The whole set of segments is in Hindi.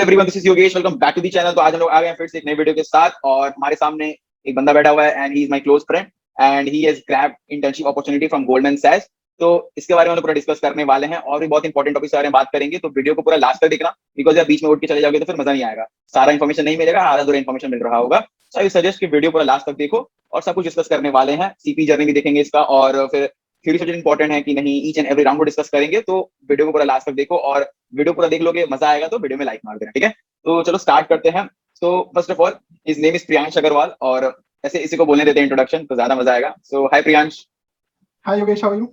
Everyone, this is Yogesh. Welcome back to the channel. तो आज हम लोग आ गए हैं फिर से एक नए वीडियो के साथ और हमारे सामने एक बंदा बैठा हुआ है and he is my close friend and he has grabbed internship opportunity from Goldman सैक्स। तो इसके बारे में हम लोग पूरा डिस्कस करने वाले हैं और भी बहुत इंपॉर्टेंट टॉपिक्स के बारे में बात करेंगे। तो वीडियो को पूरा लास्ट तक देखना, बिकॉज यार बीच में उठ के चले जाओगे तो फिर मजा नहीं आएगा, सारा इन्फॉर्मेशन नहीं मिलेगा, आधा अधूरा इन्फॉर्मेशन मिल रहा होगा। सो आई सजेस्ट कि वीडियो पूरा लास्ट तक देखो और सब कुछ डिस्कस करने वाले हैं। सीपी जर्नी भी देखेंगे इसका और फिर थ्योरी सब्जेक्ट इंपॉर्टेंट है कि नहीं, ईच एंड एवरी राउंड को डिस्कस करेंगे। तो वीडियो को पूरा लास्ट तक देखो और वीडियो पूरा देख लोगे, मजा आएगा तो वीडियो में लाइक मार देना, ठीक है। तो चलो स्टार्ट करते हैं। तो first of all his name is Priyansh Agarwal और ऐसे इसी को बोलने देते हैं इंट्रोडक्शन, तो ज्यादा मजा आएगा। So hi Priyansh. Hi Yogesh, how are you?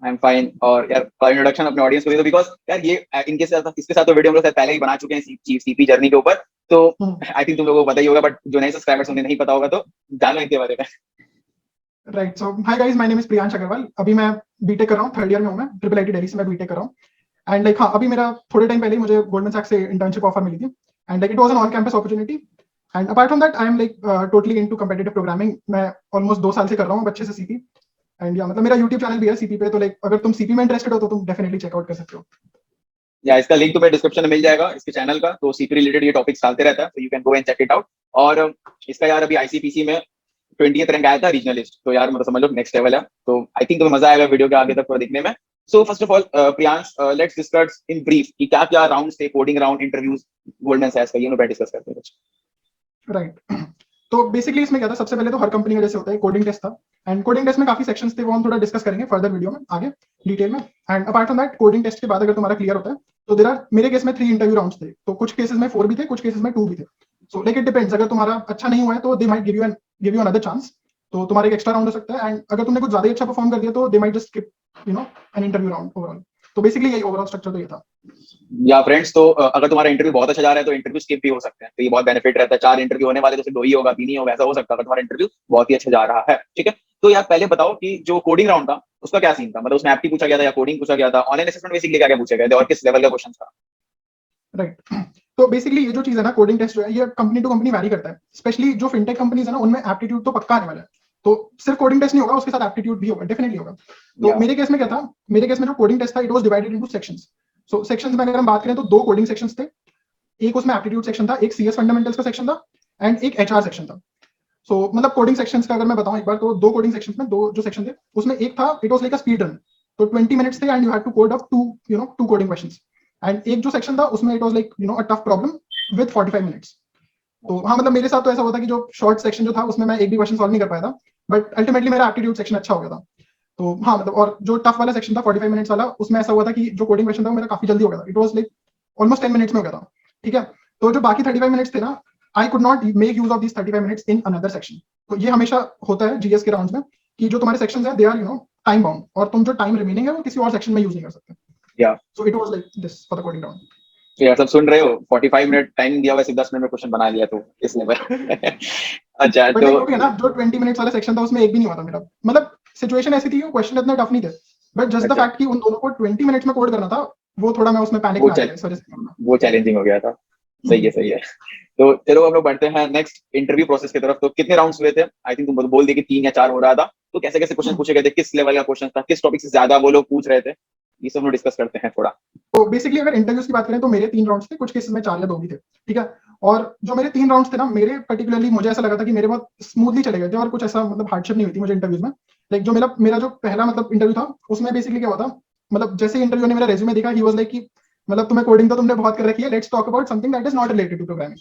I am fine. और यार इंट्रोडक्शन अपने ऑडियंस को दे दो, बिकॉज यार ये इनके साथ इसके साथ तो वीडियो हम लोग पहले ही बना चुके हैं सीपी जर्नी के ऊपर, तो आई थिंक तुम लोगों को पता ही होगा, बट जो नए सब्सक्राइबर्स उन्हें नहीं पता होगा तो जानो इनके बारे में। Right, so hi guys, my name is Priyansh Agarwal. अभी मैं बीटेक कर रहा हूँ, थर्ड ईयर में हूँ मैं, ट्रिपल आईटी दिल्ली से मैं बीटेक कर रहा हूँ। एंड लाइक हाँ, अभी मेरा थोड़े टाइम पहले मुझे गोल्डमैन सैक्स से इंटर्नशिप ऑफर मिली थी and like it was an on campus opportunity. And apart from that I am like totally into competitive programming. मैं ऑलमोस्ट 2 साल से कर रहा हूँ अच्छे से सीपी। एंड या मतलब मेरा यूट्यूब चैनल भी है सीपी पे, तो लाइक अगर तुम सीपी में इंटरेस्टेड हो तो तुम डेफिनेटली चेकआउट कर सकते हो। या इसका लिंक तुम्हें डिस्क्रिप्शन में मिल जाएगा इसके चैनल का, तो सीपी रिलेटेड ये टॉपिक्स डालते रहता है, तो you can go and check it out. और इसका यार अभी आईसीपीसी में 20th रैंक आया था रीजनलिस्ट, तो यार मतलब समझ लो नेक्स्ट लेवल है। तो आई थिंक तुम्हें मजा आएगा वीडियो के आगे तक पूरा देखने में। So first of all Priyansh, let's discuss in brief कि क्या क्या राउंड्स थे, कोडिंग राउंड, इंटरव्यूज गोल्डमैन सैक्स का, ये लोग डिस्कस करते हैं कुछ। राइट, तो बेसिकली इसमें क्या था, सबसे पहले तो हर कंपनी का जैसे होता है कोडिंग टेस्ट था। एंड कोडिंग टेस्ट में काफी सेक्शंस थे, वो हम थोड़ा डिस्कस करेंगे फर्दर वीडियो में आगे डिटेल में। And apart from that coding test के बाद अगर तुम्हारा क्लियर होता है तो देयर आर, मेरे केस में 3 इंटरव्यू राउंड्स थे। तो कुछ केसेस में 4 भी थे, कुछ केसेस में 2 भी थे। सो लाइक इट डिपेंड्स, अगर तुम्हारा अच्छा नहीं हुआ है तो they might give you another chance, तो तुम्हारा एक एक्स्ट्रा राउंड हो सकता है। एंड अगर तुमने कुछ ज्यादा अच्छा परफॉर्म कर दिया तो they might just skip an interview round overall. तो बेसिकली यही ओवरऑल स्ट्रक्चर तो ये था। या फ्रेंड्स, तो अगर तुम्हारा इंटरव्यू बहुत अच्छा जा रहा है तो इंटरव्यू स्किप भी हो सकते हैं, तो ये बहुत बेनिफिट रहता है। 4 इंटरव्यू होने वाले तो सिर्फ 2 ही होगा, 3 ही होगा, ऐसा हो सकता है अगर तुम्हारा इंटरव्यू बहुत ही अच्छा जा रहा है, ठीक है। तो यार पहले बताओ कि जो कोडिंग राउंड था उसका क्या सीन था, मतलब उसमें एप्टी पूछा गया था या कोडिंग पूछा गया था, ऑनलाइन असेसमेंट बेसिकली क्या क्या पूछे गए थे और किस लेवल का क्वेश्चन था? राइट, तो बेसिकली ये जो चीज है ना, कोडिंग टेस्ट जो है ये कंपनी टू कंपनी वैरी करता है। स्पेशली जो फिनटेक कंपनीज है ना, उनमें एप्टीट्यूड तो पक्का आने वाला है। तो सिर्फ कोडिंग टेस्ट नहीं होगा, उसके साथ एप्टीट्यूड भी होगा, डेफिनेटली होगा। तो मेरे केस में क्या था, मेरे केस में जो कोडिंग टेस्ट था it was divided into sections. So sections में अगर हम बात करें तो 2 कोडिंग सेक्शंस थे। एक उसमें एप्टीट्यूड सेक्शन था, एक सीएस फंडामेंटल्स का सेक्शन था एंड एक एचआर सेक्शन था। सो मतलब कोडिंग सेक्शंस का अगर मैं बताऊं एक बार, तो 2 कोडिंग सेक्शंस में 2 जो सेक्शन थे उसमें एक था it was like a speed run. तो 20 मिनट्स थे and you had to code up 2 coding questions. And एक जो सेक्शन था उसमें it was like a tough problem with 45 minutes. तो हाँ, मतलब मेरे साथ तो ऐसा हुआ था कि जो शॉर्ट सेक्शन जो था उसमें मैं एक भी क्वेश्चन सॉल्व नहीं कर पाया था, बट अल्टीमेटली मेरा एप्टीट्यूड सेक्शन अच्छा हो गया था। तो हाँ मतलब, और जो टफ वाला सेक्शन था 45 मिनट्स वाला, उसमें ऐसा हुआ था कि जो कोडिंग क्वेश्चन था वो मेरा काफी जल्दी हो गया था। It was like almost 10 minutes में हो गया था, ठीक है। तो जो बाकी 35 मिनट्स थे ना, I could not make use of this 35 minutes in another section. तो ये हमेशा होता है जीएस के राउंड्स में कि जो तुम्हारे सेक्शंस हैं दे आर टाइम बाउंड, और तुम जो टाइम रिमेनिंग है वो किसी और सेक्शन में यूज नहीं कर सकते। या so it was like this for the coding round. यार सब सुन रहे हो, 45 मिनट टाइम दिया हुआ, सिर्फ 10 मिनट में क्वेश्चन बना लिया तो इस लेवल। अच्छा बट तो लाइक ना, जो 20 मिनट्स वाला सेक्शन था उसमें एक भी नहीं हुआ था मेरा। मतलब सिचुएशन ऐसी थी, क्वेश्चन इतना टफ नहीं थे, बट जस्ट द अच्छा, फैक्ट कि उन दोनों को 20 मिनट्स में कोड करना था, वो थोड़ा मैं उसमें पैनिक वो में आ चल गया इस वजह से। वो चैलेंजिंग हो गया था। सही है, सही है। तो चलो हम लोग बढ़ते हैं नेक्स्ट इंटरव्यू प्रोसेस की तरफ। तो कितने राउंड्स हुए थे? आई थिंक तुम बोल दिए कि 3 या 4 हो रहा था। तो कैसे कैसे क्वेश्चन पूछे गए थे, किस लेवल का क्वेश्चन था, किस टॉपिक से ज्यादा वो लोग पूछ रहे थे, ये सब हम लोग डिस्कस करते हैं थोड़ा। तो बेसिकली अगर इंटरव्यूज की बात करें तो मेरे 3 राउंड्स थे, कुछ केसेस में 4 या 2 भी थे, ठीक है। और जो मेरे 3 राउंड्स थे ना, मेरे पर्टिकुलरली मुझे ऐसा लगा था कि मेरे बहुत स्मूथली चले गए थे और कुछ ऐसा मतलब हार्डशिप नहीं हुई थी मुझे इंटरव्यूज में। लाइक जो मेरा जो पहला मतलब इंटरव्यू था उसमें बेसिकली क्या हुआ था, मतलब जैसे इंटरव्यू ने मेरा रेज्यूमे देखा, ही वाज लाइक कि मतलब तुम्हें कोडिंग तो तुमने बहुत कर रखी है, let's talk about something that is not related to programming.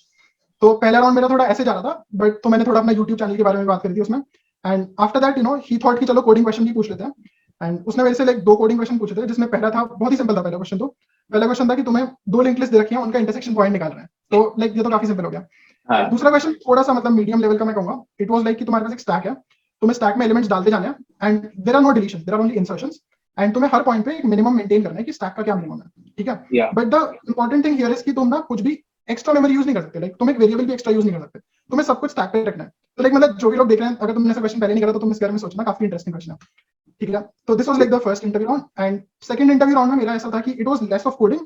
तो पहला राउंड मेरा थोड़ा ऐसे जा रहा था, बट तो मैंने थोड़ा अपना यूट्यूब चैनल के बारे में बात करी थी उसमें। And after that he thought कि चलो कोडिंग क्वेश्चन भी पूछ लेते हैं। एंड उसने मेरे से लाइक 2 कोडिंग क्वेश्चन पूछे थे, जिसमें पहला था बहुत ही सिंपल था। पहला क्वेश्चन था कि तुम्हें 2 लिंक लिस्ट दे रखी है, उनका इंटरसेक्शन पॉइंट निकालना है। तो लाइक ये तो काफी सिंपल हो गया। हाँ, दूसरा क्वेश्चन थोड़ा सा मतलब मीडियम लेवल का मैं कहूंगा। इट वाज लाइक कि तुम्हारे पास एक स्टैक है, तुम्हें स्टैक में एलिमेंट्स डालते जाने हैं and there are no deletion, there are only insertions. And तुम्हें हर पॉइंट पे एक मिनिमम मेंटेन करना है कि स्टैक का क्या मिनिमम है, ठीक है। या but the important thing here is कि तुम ना कुछ भी एक्स्ट्रा मेमोरी यूज नहीं कर सकते। लाइक तुम एक वेरिएबल भी एक्स्ट्रा यूज नहीं कर सकते, तुम्हें सब कुछ स्टैक पे रखना है। तो लाइक मतलब जो भी लोग देख रहे हैं, अगर तुमने ऐसा क्वेश्चन पहले नहीं करा तो तुम इस बारे में सोचना, काफी इंटरेस्टिंग क्वेश्चन है, ठीक है। तो this was like the first interview round. And second interview round में मेरा ऐसा था कि it was less of coding,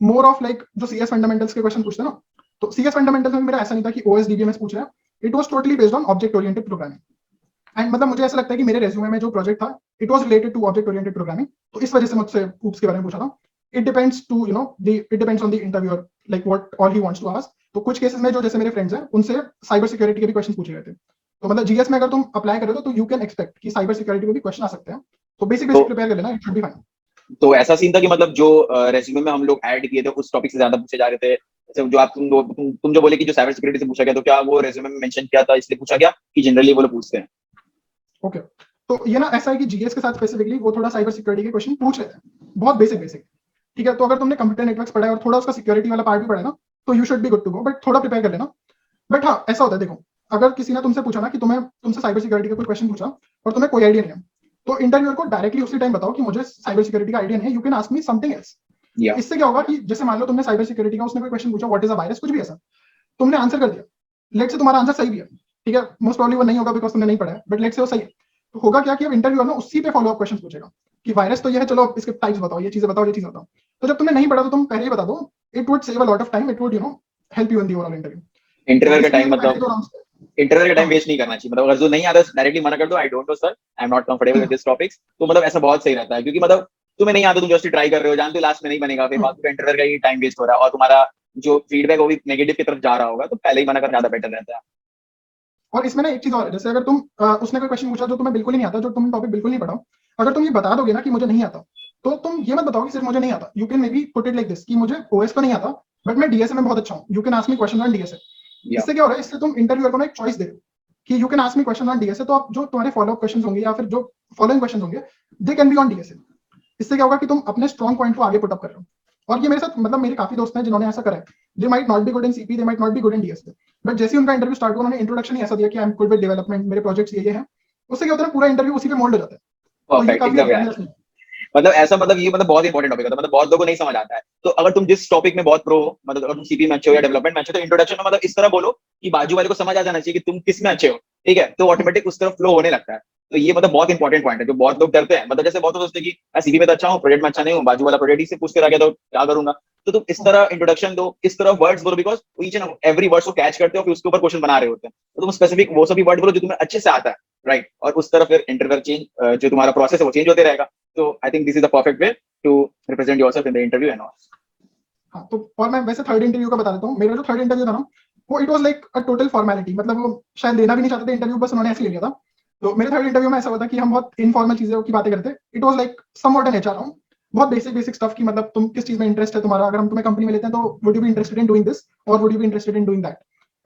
more of like जो सीएस फंडामेंटल्स के क्वेश्चन पूछते हैं ना। तो सीएस फंडामेंटल्स में मेरा ऐसा नहीं था कि ओएस डीबीएमएस पूछ रहा है, it was totally based on object oriented programming. And मतलब मुझे ऐसा लगता है कि मेरे रेज्यूमे में जो प्रोजेक्ट था it was related to object oriented programming, तो इस वजह से मुझसे कूप्स के बारे में पूछा था। It depends to you know it depends on the interviewer like what all he wants to ask. तो कुछ केसेस में जो जैसे मेरे फ्रेंड्स हैं उनसे साइबर सिक्योरिटी के भी क्वेश्चन पूछे गए थे। तो मतलब जीएस में अगर तुम अप्लाई करो तो यू कैन एक्सपेक्ट कि साइबर सिक्योरिटी में भी क्वेश्चन आ सकते हैं। तो बेसिक तो प्रिपेयर कर लेना, इट शुड बी फाइन। तो ऐसा सीन था कि मतलब जो रेज्यूमे में हम लोग ऐड किए थे उस टॉपिक से ज्यादा पूछे जा रहे थे, जैसे जो आप तुम जो बोले कि जो साइबर सिक्योरिटी से पूछा गया, तो क्या वो रेज्यूमे में मेंशन किया था इसलिए पूछा गया कि जनरली वो लोग पूछते हैं? ओके, तो ये ना ऐसा है कि जीएस के साथ स्पेसिफिकली वो थोड़ा साइबर सिक्योरिटी के क्वेश्चन पूछ रहे थे, बहुत बेसिक बेसिक। ठीक है, तो अगर तुमने कंप्यूटर नेटवर्क्स पढ़ा है और थोड़ा उसका सिक्योरिटी वाला पार्ट भी पढ़ा है ना, तो you should be good to go, but थोड़ा प्रिपेयर कर लेना। बट हाँ, ऐसा होता है, देखो अगर किसी ने तुमसे पूछा ना कि तुमसे साइबर सिक्योरिटी का कोई क्वेश्चन पूछा और तुम्हें कोई आइडिया नहीं है, तो इंटरव्यूअर को डायरेक्टली उसी टाइम बताओ कि मुझे साइबर सिक्योरिटी का आइडिया नहीं है, you can ask me something else. या इससे क्या होगा कि जैसे मान लो तुमने साइबर सिक्योरिटी का उसने कोई क्वेश्चन पूछा, व्हाट इज अ वायरस, कुछ भी ऐसा, तुमने आंसर कर दिया, लेट से तुम्हारा आंसर सही भी है, ठीक है, मोस्ट प्रॉब्ली वो नहीं होगा बिकॉज तुमने नहीं पढ़ा है, बट लेट से वो सही है, तो होगा क्या कि अब इंटरव्यूअर ना उसी पे फॉलो अप क्वेश्चन पूछेगा कि वायरस तो ये है, चलो इसके टाइप्स बताओ, ये चीजें बताओ, ये चीज बताओ। तो जब तुमने नहीं पढ़ा तो तुम पहले ही बता दो, it would save a lot of time, it would help you in the overall interview. तो इंटरव्यूअर का बेसिकली टाइम, पहले मतलब दो राउंड्स। इंटरव्यूअर का टाइम हाँ वेस्ट नहीं करना चाहिए, मतलब अगर जो नहीं आता डायरेक्टली मना कर दो, I don't know sir, I am not comfortable with this topics. तो मतलब ऐसा बहुत सही रहता है, क्योंकि मतलब तुम्हें नहीं आता, तुम जस्ट ट्राई कर रहे हो, जानते हो लास्ट में नहीं बनेगा, फिर फालतू का इंटरव्यूअर का ही टाइम वेस्ट हो रहा है और तुम्हारा जो फीडबैक वो भी नेगेटिव की तरफ जा रहा होगा, तो पहले ही मना करना ज्यादा बेटर रहता है। और इसमें ना एक चीज और है, जैसे अगर उसने कोई क्वेश्चन पूछा जो तुम्हें बिल्कुल ही नहीं आता, जो तुम टॉपिक बिल्कुल नहीं पढ़ा, अगर तुम ये बता दोगे ना कि मुझे नहीं आता, तो तुम ये मत बताओ कि सिर्फ मुझे नहीं आता, you can may be put it like this कि मुझे ओएस तो नहीं आता, बट मैं डीएसए में बहुत अच्छा हूँ, you can ask me question on DSA. या इससे क्या हो रहा है, इससे तुम इंटरव्यूअर को ना एक चॉइस दे रहे हो कि you can ask me question on DSA, तो आप जो तुम्हारे फॉलोअप क्वेश्चन होंगे या फिर जो फॉलोइंग क्वेश्चन होंगे, they can be on DSA. इससे क्या होगा कि तुम अपने स्ट्रॉन्ग पॉइंट को आगे पुट अप कर रहे हो। और ये मेरे साथ, मतलब मेरे काफी दोस्त हैं जिन्होंने ऐसा करा है, they might not be good in CP, they might not be good in DSA, but जैसे ही उनका इंटरव्यू स्टार्ट हुआ, उन्होंने इंट्रोडक्शन ही ऐसा दिया कि आई एम गुड विद डेवलपमेंट, मेरे प्रोजेक्ट्स ये हैं। उससे क्या होता है ना, पूरा इंटरव्यू उसी पे मोल्ड हो जाता है। तो ये परफेक्ट, काफी एकदम अच्छा यार। है। मतलब ऐसा, मतलब ये मतलब बहुत इंपॉर्टेंट टॉपिक होता है, मतलब बहुत लोगों को नहीं समझ आता है। तो अगर तुम जिस टॉपिक में बहुत प्रो हो, मतलब अगर तुम सीपी में अच्छे हो या डेवलपमेंट में अच्छे हो, तो इंट्रोडक्शन में मतलब इस तरह बोलो कि बाजू वाले को समझ आ जाना चाहिए कि तुम किस में अच्छे हो, ठीक है, तो ऑटोमेटिक उस तरफ फ्लो होने लगता है। तो ये मतलब बहुत इंपॉर्टेंट पॉइंट है, जो बहुत लोग डरते हैं, मतलब जैसे बहुत लोग सोचते हैं कि मैं सीपी में तो अच्छा हूँ, प्रोजेक्ट में अच्छा नहीं हूँ, बाजू वाला प्रोजेक्ट ही से पूछ कर आ गया तो क्या करूंगा। तो तुम इस तरह इंट्रोडक्शन दो, इस तरह वर्ड्स बोलो, because each and every words को कैच करते हो, फिर उसके ऊपर क्वेश्चन बना रहे होते हैं, तो तुम स्पेसिफिक वो सभी वर्ड बोलो जो तुम्हें अच्छे से आता है, राइट, और उस तरह फिर इंटरव्यू चेंज, जो तुम्हारा प्रोसेस है वो चेंज होते रहेगा। तो I think this is the perfect way to represent yourself in the interview and all. हाँ, तो और मैं वैसे थर्ड इंटरव्यू का बता देता हूँ। मेरा जो थर्ड इंटरव्यू था ना, वो it was like a total formality, मतलब वो शायद लेना भी नहीं चाहते थे इंटरव्यू, बस उन्होंने ऐसे ले लिया था। तो मेरे थर्ड इंटरव्यू में ऐसा हुआ था कि हम बहुत इनफॉर्मल चीजों की बातें करते। It was like somewhat an HR round, बहुत बेसिक बेसिक स्टफ की, मतलब तुम किस चीज में इंटरेस्ट है तुम्हारा, अगर हम तुम्हें कंपनी में लेते हैं तो would you be interested in doing this और would you be interested in doing that,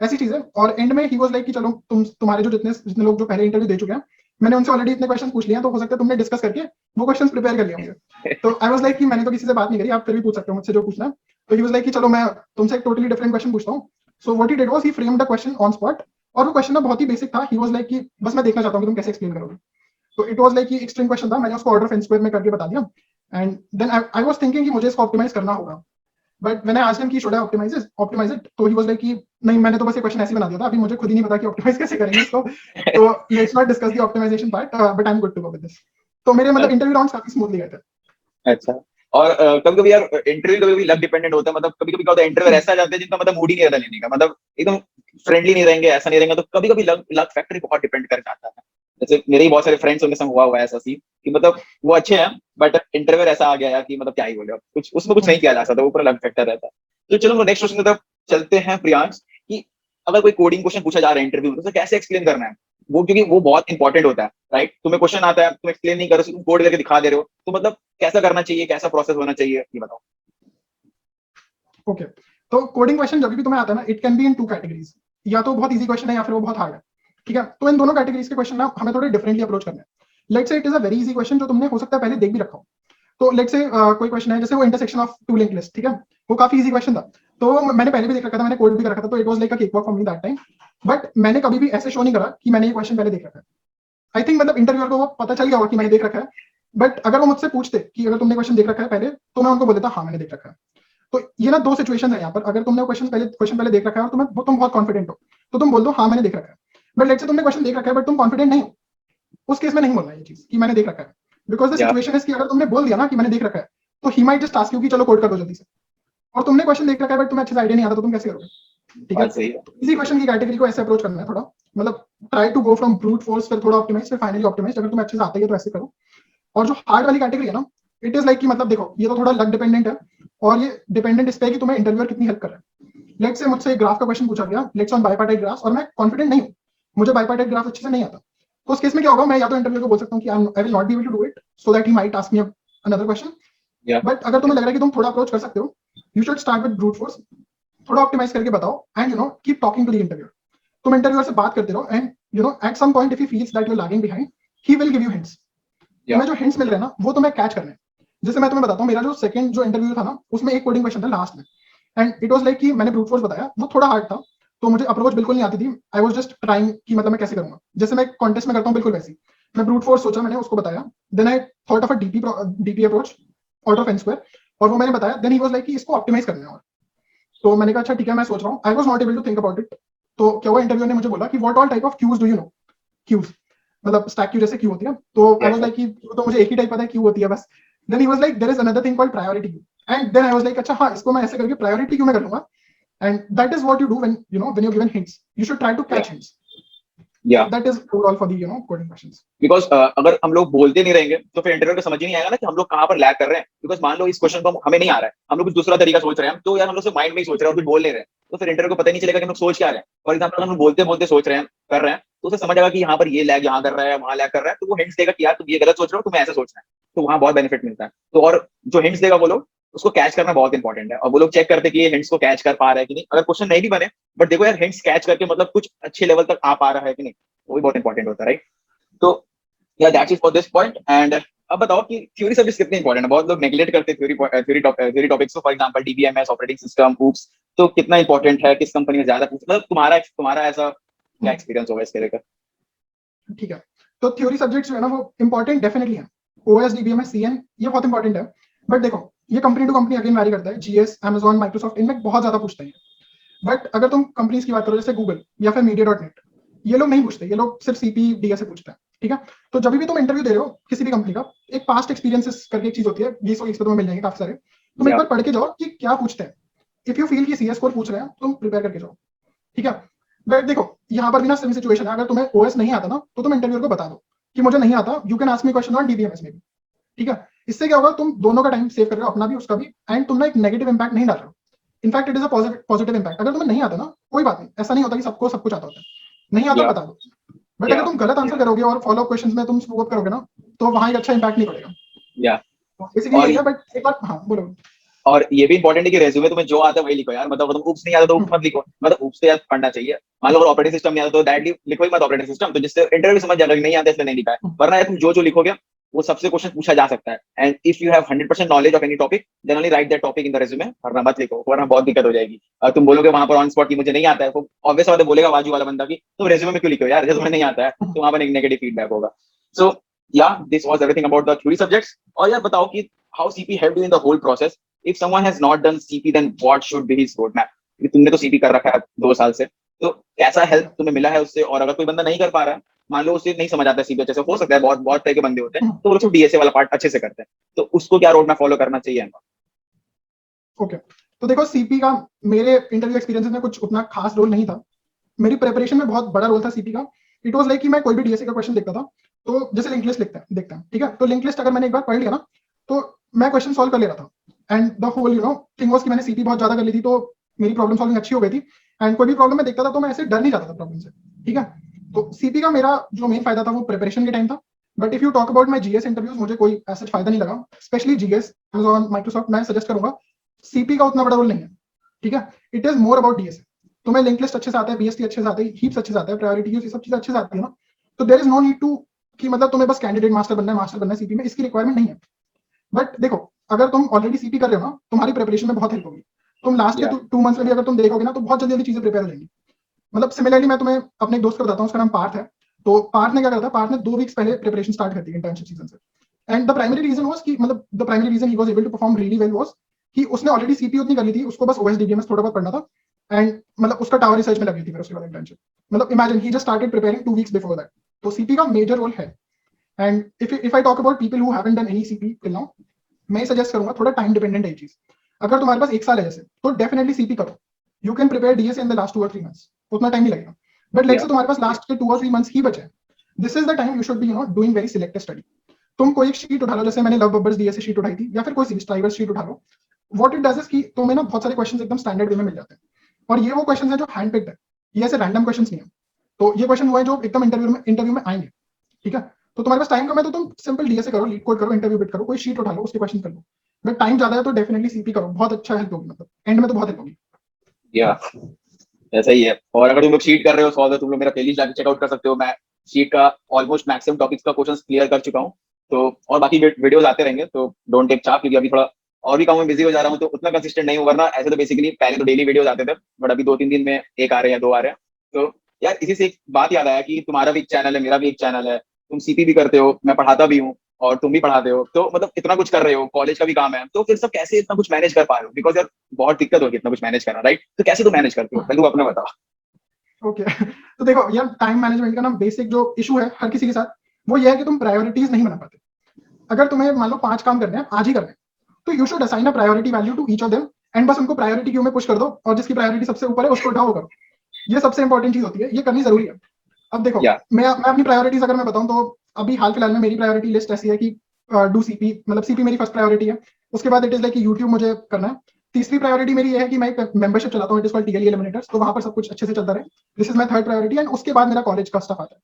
ऐसी चीजें। और एंड में ही वाज लाइक कि चलो तुम्हारे जो जितने जितने लोग जो पहले इंटरव्यू दे चुके हैं, मैंने उनसे ऑलरेडी इतने क्वेश्चन पूछ लिए हैं, तो हो सकता है तुमने डिस्कस करके वो क्वेश्चन प्रिपेयर कर लिए होंगे। तो आई वाज लाइक कि मैंने तो किसी से बात नहीं करी, आप फिर भी पूछ सकते हो मुझसे जो पूछना है। तो ही वाज लाइक कि चलो मैं तुमसे एक टोटली डिफरेंट क्वेश्चन पूछता हूँ। So what he did was he framed the question on spot, और वो क्वेश्चन ना बहुत ही बेसिक था। ही वाज लाइक कि बस मैं देखना चाहता हूँ कि तुम कैसे एक्सप्लेन करोगे। तो इट वाज लाइक कि एक स्ट्रिंग क्वेश्चन था, मैंने उसको ऑर्डर ऑफ n स्क्वायर में करके बता दिया। And then I was thinking कि मुझे इसको ऑप्टिमाइज करना होगा, but when I asked him कि शुड आई ऑप्टिमाइज इट, तो ही वाज लाइक कि नहीं, मैंने तो बस ये क्वेश्चन ऐसे ही बना दिया था, अभी मुझे खुद ही नहीं पता कि ऑप्टिमाइज कैसे करेंगे इसको, तो let's not discuss the optimization part, but I am good to go with this. तो मेरे मतलब इंटरव्यू राउंड्स काफी स्मूथली गए थे। अच्छा, और कभी कभी यार इंटरव्यू कभी कभी लक डिपेंडेंट होता है, मतलब कभी कभी क्या होता है, इंटरव्यू ऐसा आ जाते हैं जिनका मतलब मूड ही नहीं रहता लेने का, मतलब एकदम फ्रेंडली नहीं रहेंगे, ऐसा नहीं रहेंगे, तो कभी कभी लक लक फैक्टर बहुत डिपेंड कर जाता है। जैसे मेरे ही बहुत सारे फ्रेंड्स उनके संग हुआ है ऐसा सीन कि मतलब वो अच्छे हैं, बट इंटरव्यू ऐसा आ गया यार कि मतलब क्या ही बोले, अब कुछ उसमें कुछ नहीं किया जा सकता, वो पूरा लक फैक्टर रहता है। तो चलो नेक्स्ट क्वेश्चन की तरफ चलते हैं प्रियांश, कि अगर कोई कोडिंग क्वेश्चन पूछा जा रहा है इंटरव्यू में, तो उसे कैसे एक्सप्लेन करना है, वो क्योंकि वो बहुत इंपॉर्टेंट होता है, राइट, तुम्हें क्वेश्चन आता है, तुम एक्सप्लेन नहीं कर रहे हो, तुम कोड करके दिखा दे रहे हो, तो मतलब कैसा करना चाहिए, कैसा प्रोसेस होना चाहिए, ये बताओ। ओके, तो कोडिंग क्वेश्चन जब भी तुम्हें आता है ना, it can be in two categories, या तो बहुत इजी क्वेश्चन है या फिर वो बहुत हार्ड है। ठीक है, तो इन दोनों कैटेगरीज के क्वेश्चन ना हमें थोड़े डिफरेंटली अप्रोच करना है। Let's say it is a very easy question जो तुमने हो सकता है पहले देख भी रखा हो। तो लेट्स से कोई क्वेश्चन है, जैसे वो intersection of two linked list, ठीक है, वो काफी इजी क्वेश्चन था। तो मैंने पहले भी देख रखा था, मैंने कोड भी कर रखा था, तो it was like a cake walk for me that time. But मैंने कभी भी ऐसे शो नहीं करा कि मैंने ये क्वेश्चन पहले देख रखा है। आई थिंक मतलब इंटरव्यूअर को वो पता चल गया होगा कि मैंने देख रखा है, बट अगर वो मुझसे पूछते कि अगर तुमने क्वेश्चन देख रखा है पहले, तो मैं उनको बोल देता हाँ मैंने देख रखा है। तो ये ना दो सिचुएशन है यहाँ पर, अगर तुमने क्वेश्चन पहले देख रखा है और तुम बहुत कॉन्फिडेंट हो, तो तुम बोल दो हाँ मैंने देख रखा है। बट लेट्स से तुमने क्वेश्चन देख रखा है बट तुम कॉन्फिडेंट नहीं हो, उस केस में नहीं बोलना ये चीज कि मैंने देख रखा है। बिकॉज द या सिचुएशन इज कि अगर तुमने बोल दिया ना कि मैंने देख रखा है, तो he might just ask you कि चलो कोड कर दो जल्दी से, और तुमने क्वेश्चन देख रखा है बट तुम्हें अच्छे से आइडिया नहीं आता, तो तुम कैसे करोगे। ठीक है, बात सही है। तो इसी क्वेश्चन की कैटेगरी को ऐसे अप्रोच करना है थोड़ा, मतलब try to go from brute force, फिर थोड़ा ऑप्टिमाइज, फिर फाइनली ऑप्टिमाइज। अगर तुम्हें अच्छे से आता है तो ऐसे करो। और जो हार्ड वाली कैटेगरी है ना, इट इज लाइक कि मतलब देखो ये तो थोड़ा लक डिपेंडेंट है, और ये डिपेंडेंट इस पे है कि तुम्हें इंटरव्यूअर कितनी हेल्प कर रहा है। लेट्स से मुझसे ग्राफ का क्वेश्चन पूछा गया, लेट्स ऑन बाइपार्टाइट ग्राफ, और मैं कॉन्फिडेंट नहीं हूँ, मुझे बाइपार्टाइट ग्राफ अच्छे से नहीं आता, तो उस केस में क्या होगा, मैं या तो इंटरव्यू को बोल सकता हूँ कि I will not be able to do it, so that he might ask me another question. But अगर तुम्हें लग रहा है कि तुम थोड़ा अप्रोच कर सकते हो, you should start with brute force, थोड़ा ऑप्टिमाइज करके बताओ, and you know keep talking to the interviewer. तुम इंटरव्यूअर से बात करते रहो, and you know at some point if he feels that you are lagging behind, he will give you hints. तुम्हें जो हिंट्स मिल रहे हैं ना, वो तुम्हें कैच करने हैं। जैसे मैं तुम्हें बताता हूँ, मेरा जो सेकंड जो इंटरव्यू था ना, उसमें एक कोडिंग क्वेश्चन था लास्ट में, एंड इट वाज लाइक कि मैंने ब्रूट फोर्स बताया, वो थोड़ा हार्ड था, तो मुझे अप्रोच बिल्कुल नहीं आती थी। आई वाज जस्ट ट्राइंग कि मतलब मैं कैसे करूंगा, जैसे मैं कॉन्टेस्ट में करता हूँ बिल्कुल वैसी। मैं ब्रूट फोर्स सोचा, मैंने उसको बताया, then I thought of a DP approach, order of N square, और वो मैंने बताया। देन ही वाज लाइक कि इसको ऑप्टिमाइज करना है, और तो मैंने कहा अच्छा ठीक है, मैं सोच रहा हूँ। I was not able to think about it. तो क्या हुआ, इंटरव्यू ने मुझे बोला कि what all type of queues do you know, queues मतलब स्टैक क्यू जैसे क्यू होती है, तो आई वाज लाइक कि तो मुझे एक ही टाइप पता है क्यू होती है बस। Then he was like there is another thing called priority queue, and then I was like अच्छा हाँ, इसको मैं ऐसे करके प्रायोरिटी क्यू में कर लूंगा, and that is what you do when you know when you given hints, you should try to catch hints. या that is overall for the you know coding questions. Because अगर हम लोग बोलते नहीं रहेंगे तो फिर इंटरव्यू को समझ ही नहीं आएगा ना कि हम लोग कहाँ पर लैग कर रहे हैं। बिकॉज मान लो इस क्वेश्चन को हमें नहीं आ रहा है, हम लोग कुछ दूसरा तरीका सोच रहे हैं, तो यार हम लोग सिर्फ माइंड में ही सोच रहे हैं और कुछ बोल नहीं रहे हैं, तो फिर इंटरव्यू को पता ही नहीं चलेगा कि हम लोग सोच क्या रहे हैं। फॉर एग्जाम्पल हम लोग बोलते बोलते सोच रहे हैं, कर रहे हैं, तो उसे समझ आएगा कि यहाँ पर ये लैग यहाँ कर रहा है, वहाँ लैग कर रहा है, तो वो हिंट्स देगा कि यार तुम ये गलत सोच रहे हो, तुम्हें ऐसा सोचना है। तो वहाँ बहुत बेनिफिट मिलता है। तो और जो हिंट्स देगा वो लोग उसको कैच करना बहुत इंपॉर्टेंट है, और वो लोग चेक करते कि ये हिंट्स को कैच कर पा रहा है कि नहीं। अगर क्वेश्चन नहीं भी बने, बट देखो यार हिंट्स कैच करके मतलब कुछ अच्छे लेवल तक आ पा रहा है कि नहीं, वो भी बहुत इंपॉर्टेंट होता है, राइट। तो या that's it for this point. And अब बताओ कि थ्योरी सब्जेक्ट्स कितने इंपॉर्टेंट है। बहुत लोग नेग्लेक्ट करते हैं थ्योरी टॉपिक्स को, for example DBMS, operating system, oops, तो कितना इंपॉर्टेंट है, किस कंपनी में ज्यादा मतलब तुम्हारा ऐसा क्या एक्सपीरियंस होगा इसके लेकर। ठीक है, तो थ्योरी सब्जेक्ट्स जो है ना वो इंपॉर्टेंट डेफिनेटली है। ओएस, डीबीएमएस, सीएन, ये बहुत इंपॉर्टेंट है। बट देखो ये company to company again vary करता है। जीएस, अमेजॉन, माइक्रोसॉफ्ट, इनमें बहुत ज्यादा पूछते हैं। बट अगर तुम कंपनीज की बात करो जैसे गूगल या फिर मीडिया डॉट नेट, ये लोग नहीं पूछते, ये लोग सिर्फ सीपी डीएस से पूछते हैं। ठीक है, तो जब भी तुम इंटरव्यू दे रहे हो किसी भी कंपनी का, एक पास्ट एक्सपीरियंसेस करके एक चीज होती है, 20 पे तुम्हें मिल जाएंगे काफी सारे, तुम एक बार पढ़ के जाओ कि क्या पूछते हैं। इफ यू फील कि सीएस स्कोर पूछ रहे हैं, तुम प्रिपेयर करके जाओ। ठीक है, बट देखो यहाँ पर भी ना सेम सिचुएशन है। अगर तुम्हें ओएस नहीं आता ना, तो तुम इंटरव्यू को बता दो कि मुझे नहीं आता, you can ask me question on DBMS में भी। ठीक है, इससे क्या होगा, तुम दोनों का टाइम सेव कर रहे हो, अपना भी उसका भी, एंड तुम ना एक नेगेटिव इंपैक्ट नहीं डाल रहे हो। In fact it is a positive impact. अगर तुम्हें नहीं आता ना, कोई बात नहीं, ऐसा नहीं होता कि सबको सब कुछ आता होता है, नहीं आता बता दो। बट अगर तुम गलत आंसर करोगे और फॉलो अप क्वेश्चंस में तुम स्क्रू अप करोगे ना, तो वहां एक अच्छा इंपैक्ट नहीं पड़ेगा। बेसिकली यही है। बट एक बार हाँ बोलो। और ये भी इंपॉर्टेंट है कि रेज्यूमे तुम्हें जो आता है वही लिखो यार। मतलब तुम ऊप्स नहीं आता तो ऊप्स मत लिखो, मतलब ऊप्स तो यार पढ़ना चाहिए। मान लो अगर ऑपरेटिंग सिस्टम नहीं आता तो डायरेक्टली लिखो ही मत ऑपरेटिंग सिस्टम, तो जिससे इंटरव्यू समझ जाएगा कि नहीं आता इसलिए नहीं लिखा है। वरना यार तुम जो लिखोगे वो सबसे क्वेश्चन पूछा जा सकता है। And if you have 100% knowledge of any topic, then only write that topic in the resume, वरना मत लिखो, वरना बहुत दिक्कत हो जाएगी। तुम बोलोगे वहां पर ऑन स्पॉट की मुझे नहीं आता है, तो ऑब्वियस बात है बोलेगा बाजू वाला बंदा की तुम रेज्यूमे में क्यों लिखो यार, रेज्यूमे नहीं आता है, तो वहां पर एक नेगेटिव फीडबैक होगा। So yeah this was everything about the theory subjects. और यार बताओ कि how CP help you in the whole process. If someone has not done CP, then what should be his roadmap? क्योंकि तुमने तो CP कर रखा है 2 साल से, तो कैसा हेल्प तुम्हें मिला है उससे। और अगर कोई बंदा नहीं कर पा रहा है, मान लो उसे नहीं समझ आता CP अच्छे से, हो सकता है बहुत बहुत तरह के बंदे होते हैं, तो वो लोग डीएसए वाला पार्ट अच्छे से करते हैं, तो उसको क्या रोड मैप फॉलो करना चाहिए। ओके, तो देखो सीपी का मेरे इंटरव्यू एक्सपीरियंस में कुछ उतना खास रोल नहीं था। मेरी प्रिपरेशन में बहुत बड़ा रोल था सीपी का। इट वाज लाइक कि मैं कोई भी डीएसए का क्वेश्चन देखता था, तो जैसे लिंक लिस्ट देखता है, ठीक है, तो लिंक लिस्ट अगर मैंने एक बार पढ़ लिया ना, तो मैं क्वेश्चन सॉल्व कर ले रहा था। And the whole thing was कि मैंने सीपी बहुत ज्यादा कर ली थी, तो मेरी प्रॉब्लम सॉल्विंग अच्छी हो गई थी। एंड कोई भी प्रॉब्लम मैं देखता था तो मैं ऐसे डर नहीं जाता था प्रॉब्लम से। ठीक है, तो सीपी का मेरा जो मेन फायदा था वो प्रिपरेशन के टाइम था। But if you talk about my GS interviews, मुझे कोई ऐसा फायदा नहीं लगा। स्पेशली जीएस, अमेजॉन, माइक्रोसॉफ्ट, मैं सजेस्ट करूंगा सीपी का उतना बड़ा रोल नहीं है। ठीक है, it is more about DS. तुम्हें लिंक लिस्ट अच्छे से आता है, बीएसटी अच्छे से आता है, हीप्स अच्छे से आता है, प्रायोरिटी ये सब चीजें अच्छे से आती है ना, तो there is no need to कि मतलब तुम्हें बस कैंडिडेट मास्टर बनना है सीपी में, इसकी रिक्वायरमेंट नहीं है। बट देखो अगर तुम ऑलरेडी सीपी कर रहे हो ना, तुम्हारी प्रिपरेशन में बहुत हेल्प होगी। तुम लास्ट के 2 मंथ्स में भी अगर तुम देखोगे ना, तो बहुत जल्दी जल्दी चीजें प्रिपेयर हो जाएंगी। मतलब सिमिलरली मैं तुम्हें अपने एक दोस्त को बताता हूँ, उसका नाम पार्थ है। तो पार्थ ने क्या करा था, पार्थ ने 2 वीक्स पहले प्रिपरेशन स्टार्ट कर दी इंटर्नशिप सीजन से। And the primary reason was कि मतलब the primary reason he was able to perform really well was कि उसने ऑलरेडी सीपी उतनी कर ली थी, उसको बस ओएस डीबीएमएस थोड़ा बहुत पढ़ना था। एंड मतलब उसका टावर रिसर्च में लगी थी फिर उसके बाद इंटर्नशिप। मतलब imagine he just started preparing 2 weeks before that. तो सीपी का मेजर रोल है। And if I talk about people who haven't done any CP till now, मैं सजेस्ट करूंगा थोड़ा टाइम डिपेंडेंट है ये चीज। अगर तुम्हारे पास 1 साल है जैसे, तो डेफिनेटली सीपी करो। You can prepare DSA in the last 2 और 3 मंथ्स, उतना टाइम नहीं लगेगा। बट लेट्स से तुम्हारे पास लास्ट के 2 और 3 मंथ्स ही बचे, this is the time you should be doing very selective study. तुम कोई एक शीट उठा लो, जैसे मैंने लव बब्बर्स डीएसए शीट उठाई थी, या फिर कोई सी स्ट्राइवर शीट उठा लो। व्हाट इट डज इज कि तुम्हें ना बहुत सारे क्वेश्चंस एकदम स्टैंडर्ड वे में मिल जाते हैं, और ये वो क्वेश्चंस है जो हैंड पिक्ड है, ये ऐसे रैंडम क्वेश्चंस नहीं है। तो ये क्वेश्चन वो है जो एकदम इंटरव्यू में आएंगे, ठीक है। तो तुम्हारे पास टाइम कम है तो तुम सिंपल डीएसए करो, लीड कोड करो, इंटरव्यू बिट करो, कोई शीट उठा लो, उसके क्वेश्चन कर लो। अगर टाइम ज्यादा है तो डेफिनेटली सीपी करो, बहुत अच्छा हेल्प होगी, मतलब एंड में तो बहुत हेल्प होगी। या ऐसा ही है। और अगर तुम लोग शीट कर रहे हो सॉल्व, तो तुम लोग मेरा प्लेलिस्ट जाके चेकआउट कर सकते हो। मैं शीट का ऑलमोस्ट मैक्सिमम टॉपिक्स का क्वेश्चंस क्लियर कर चुका हूँ। तो और बाकी वीडियोस आते रहेंगे, तो डोंट टेक चाप, क्योंकि अभी थोड़ा और भी काम में बिजी हो जा रहा हूँ, तो उतना कंसिस्टेंट नहीं हूँ। वरना ऐसे तो बेसिकली पहले तो डेली वीडियोस आते थे, बट अभी 2-3 दिन में एक आ रहे हैं, 2 आ रहे हैं। तो यार इसी से एक बात याद आया कि तुम्हारा भी एक चैनल है, मेरा भी एक चैनल है, तुम सीपी भी करते हो, मैं पढ़ाता भी हूँ, और तुम भी पढ़ाते हो, तो मतलब इतना कुछ कर रहे हो, कॉलेज का भी काम है, तो फिर सब कैसे इतना कुछ मैनेज कर पा रहे हो? बिकॉज यार बहुत दिक्कत होगी इतना कुछ मैनेज करना, राइट? तो कैसे तुम मैनेज करते हो, पहले तू अपना बता। ओके तो देखो यार, टाइम मैनेजमेंट का ना बेसिक जो इशू है हर किसी के साथ, वो ये है कि तुम प्रायोरिटीज नहीं बना पाते। अगर तुम्हें मान लो 5 काम करने हैं, आज ही करने हैं, तो you should assign a priority value to each of them, and बस उनको प्रायोरिटी क्यू में पुश कर दो, और जिसकी प्रायोरिटी सबसे ऊपर है उसको उठाओ करो। ये सबसे इंपॉर्टेंट चीज होती है, ये करनी जरूरी है। अब देखो, या मैं अपनी प्रायोरिटीज अगर मैं बताऊं, तो अभी हाल फिलहाल में मेरी प्रायोरिटी लिस्ट ऐसी है कि डू सीपी, मतलब सीपी मेरी फर्स्ट प्रायोरिटी है। उसके बाद इट इज लाइक कि यूट्यूब मुझे करना है। तीसरी प्रायोरिटी मेरी ये है कि मैं एक मेंबरशिप चलाता हूँ, it is called TLE eliminators, तो वहां पर सब कुछ अच्छे से चलता रहे। This is my third priority, and उसके बाद मेरा कॉलेज का स्टफ आता है।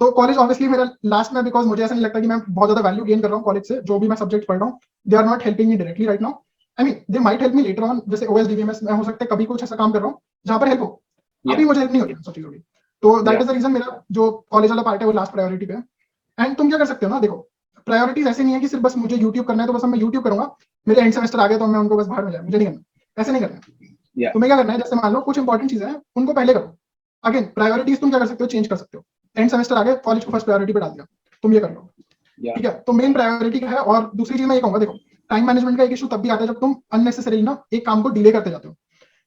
तो कॉलेज ऑब्वियसली मेरा लास्ट में, बिकॉज मुझे ऐसा नहीं लगता कि मैं बहुत ज्यादा वैल्यू गेन कर रहा हूँ कॉलेज से। जो भी मैं सब्जेक्ट पढ़ रहा हूँ, they are not helping me directly right now. I mean they might help me later on, जैसे ओएसडीबीएमएस में हो सकता है कभी कुछ ऐसा काम कर रहा हूँ जहां पर हेल्प हो। या अभी मुझे हेल्प नहीं हो रही सब चीजों की। तो दैट या इज द रीजन मेरा जो कॉलेज वाला पार्ट है वो लास्ट प्रायोरिटी पे है। एंड तुम क्या कर सकते हो ना, देखो प्रायोरिटीज ऐसे नहीं है कि सिर्फ बस मुझे यूट्यूब करना है तो बस मैं यूट्यूब करूंगा, मेरे एंड सेमेस्टर आ गया तो मैं उनको बस बाहर में जाए, मुझे नहीं करना, ऐसे नहीं करना। या तुम्हें क्या करना है, जैसे मान लो कुछ इंपॉर्टेंट चीजें हैं उनको पहले करो। अगेन प्रायोरिटीज तुम क्या कर सकते हो, चेंज कर सकते हो। एंड सेमेस्टर आ गया, कॉलेज को फर्स्ट प्रायोरिटी पे डाल दिया, तुम ये कर लो, या ठीक है। तो मेन प्रायोरिटी क्या है। और दूसरी चीज मैं ये कहूंगा, देखो टाइम मैनेजमेंट का एक इशू तब भी आता है जब तुम अननेसेसरी ना एक काम को डिले करते जाते हो।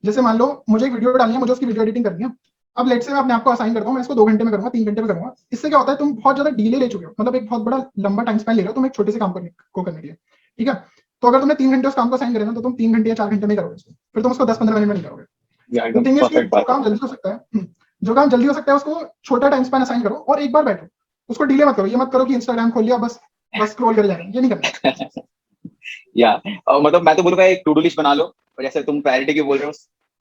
जैसे मान लो मुझे एक वीडियो डालनी है, मुझे उसकी वीडियो एडिटिंग करनी है। अब लेट से मैं अपने आप को असाइन करता हूँ, मैं इसको 2 घंटे में करूंगा, 3 घंटे में करूंगा। इससे क्या होता है, तुम बहुत ज्यादा डिले ले चुके हो, मतलब एक बहुत बड़ा लंबा टाइम स्पेन ले रहे हो तुम एक छोटे से काम करने के लिए, ठीक है। तो अगर तुमने 3 घंटे उस काम को असाइन करे ना, तो तुम 3 घंटे या 4 घंटे में करोगे उसको, फिर तुम उसको 10-15 मिनट में नहीं करोगे। या द एकदम थिंग इज कि परफेक्ट जो बात है। काम जल्दी हो सकता है, जो काम जल्दी हो सकता है उसको छोटा टाइम स्पेन असाइन करो और एक बार बैठो, उसको डिले मत करो। ये मत करो कि इंस्टाग्राम खोल लिया बस बस स्क्रॉल कर जा रहे हैं, ये नहीं करना। या मतलब मैं तो बोलूंगा एक टू डू लिस्ट बना लो, और जैसे तुम प्रायोरिटी की बोल रहे हो,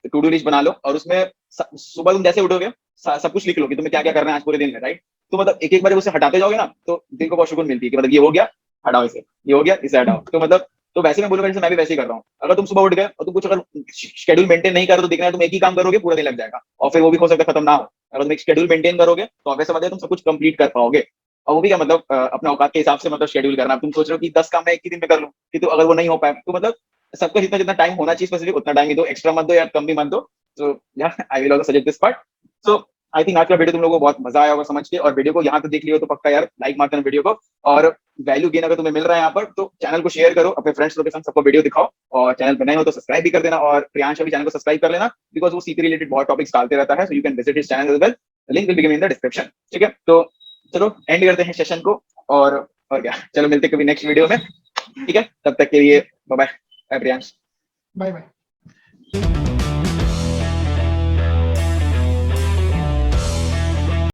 टू डू लिस्ट बना लो, और उसमें सुबह तुम जैसे उठोगे सब कुछ लिख लो कि तुम्हें क्या क्या करना है आज पूरे दिन में, राइट? तो मतलब एक एक बार जब उसे हटाते जाओगे ना, तो दिल को बहुत सुकून मिलती है कि मतलब ये हो गया, हटाओ इसे, ये हो गया, इसे हटाओ। तो मतलब तो वैसे मैं बोलूंगा, जैसे मैं भी वैसे ही कर रहा हूँ। अगर तुम सुबह उठ गए और तुम कुछ अगर शेड्यूल मेंटेन नहीं करो, तो दिख रहा है तुम एक ही काम करोगे, पूरा दिन लग जाएगा, और फिर वो भी हो सकता है खत्म ना हो। अगर तुम एक शेड्यूल मेंटेन करोगे तो ऑब्वियस बात है तुम सब कुछ कंप्लीट कर पाओगे। और वो भी क्या मतलब अपने औकात के हिसाब से मतलब शेड्यूल करना। तुम सोच रहे हो कि 10 काम मैं एक ही दिन में कर लूं, कि तो अगर वो नहीं हो पाए तो मतलब सबको जितना जितना टाइम होना चाहिए स्पेसिफिक उतना टाइम ही दो, एक्स्ट्रा मत दो या कम भी मत दो। तो यार I will also suggest this part. So I think आज का वीडियो तुम लोगों को बहुत मजा आया होगा समझ के, और वीडियो को यहाँ तक देख लियो तो पक्का यार लाइक मार देना वीडियो को। और वैल्यू गेन अगर तुम्हें मिल रहा है यहाँ पर, तो चैनल को शेयर करो, अपने फ्रेंड्स लोग के साथ सबको वीडियो दिखाओ, और चैनल पर नए हो तो सब्सक्राइब भी कर देना। और प्रियांश भी चैनल को सब्सक्राइब कर लेना, बिकॉज वो सीपी रिलेटेड बहुत टॉपिक्स डालते रहता है, so you can visit his channel as well, link will be given in the description. ठीक है, तो चलो एंड करते हैं सेशन को, और क्या, चलो मिलते हैं कभी नेक्स्ट वीडियो में। ठीक है, तब तक के लिए bye bye Priyansh. Bye bye.